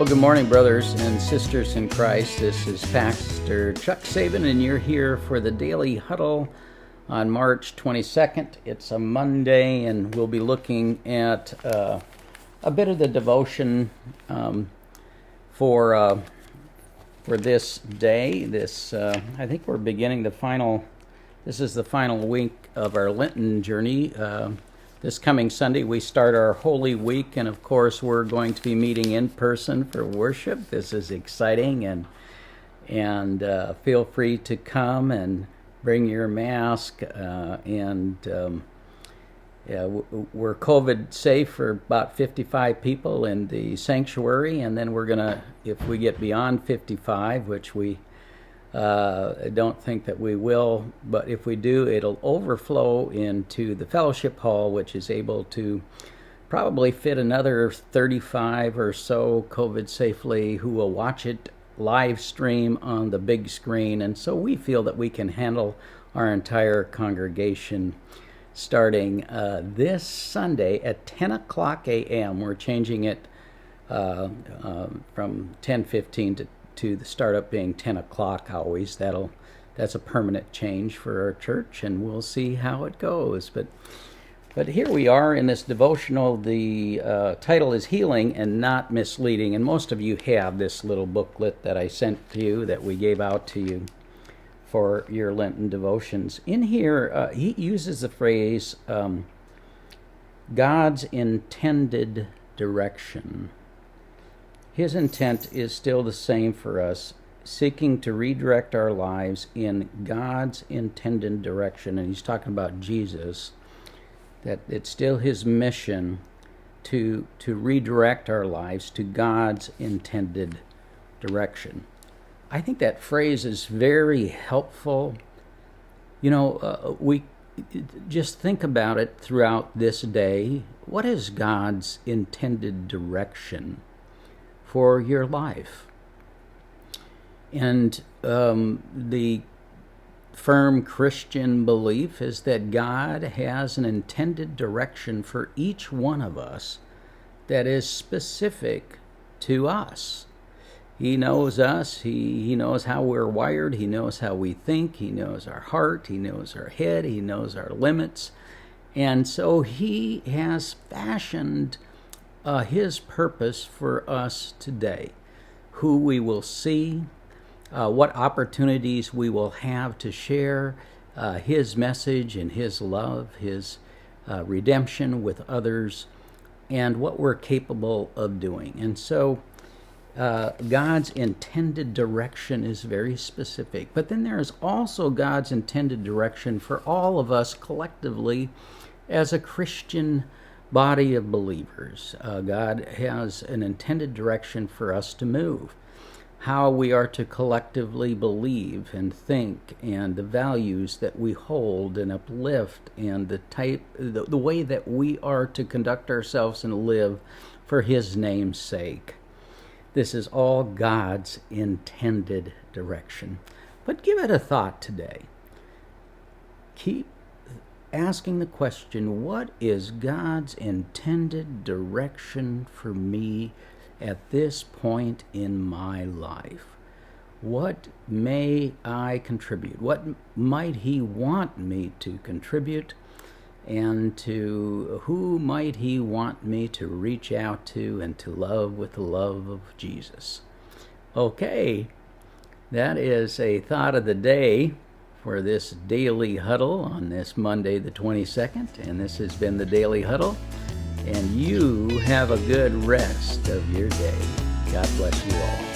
Well, good morning, brothers and sisters in Christ. This is Pastor Chuck Sabin, and you're here for the Daily Huddle on March 22nd. It's a Monday, and we'll be looking at a bit of the devotion for this day. I think we're beginning this is the final week of our Lenten journey. This coming Sunday, we start our Holy Week, and of course, we're going to be meeting in person for worship. This is exciting, and feel free to come and bring your mask. We're COVID safe for about 55 people in the sanctuary, and then we're gonna, if we get beyond 55, which we don't think that we will, but if we do, it'll overflow into the fellowship hall, which is able to probably fit another 35 or so COVID safely, who will watch it live stream on the big screen. And so we feel that we can handle our entire congregation starting this Sunday at 10 o'clock a.m. We're changing it from 10:15 to the startup being 10 o'clock always. That's a permanent change for our church, and we'll see how it goes. But here we are in this devotional. The title is Healing and Not Misleading, and most of you have this little booklet that I sent to you, that we gave out to you for your Lenten devotions. In here, he uses the phrase, God's intended direction. His intent is still the same for us, seeking to redirect our lives in God's intended direction. And he's talking about Jesus, that it's still his mission to redirect our lives to God's intended direction. I think that phrase is very helpful. We just think about it throughout this day. What is God's intended direction for your life? And the firm Christian belief is that God has an intended direction for each one of us that is specific to us. He knows us. He knows how we're wired. He knows how we think. He knows our heart. He knows our head. He knows our limits. And so he has fashioned his purpose for us today, who we will see, what opportunities we will have to share his message and his love, his redemption with others, and what we're capable of doing. And so God's intended direction is very specific. But then there is also God's intended direction for all of us collectively as a Christian body of believers. God has an intended direction for us to move, how we are to collectively believe and think, and the values that we hold and uplift, and the way that we are to conduct ourselves and live for his name's sake. This is all God's intended direction. But give it a thought today. Keep asking the question, what is God's intended direction for me at this point in my life? What may I contribute? What might he want me to contribute? And to who might he want me to reach out to and to love with the love of Jesus? Okay, that is a thought of the day for this Daily Huddle on this Monday the 22nd. And this has been the Daily Huddle. And you have a good rest of your day. God bless you all.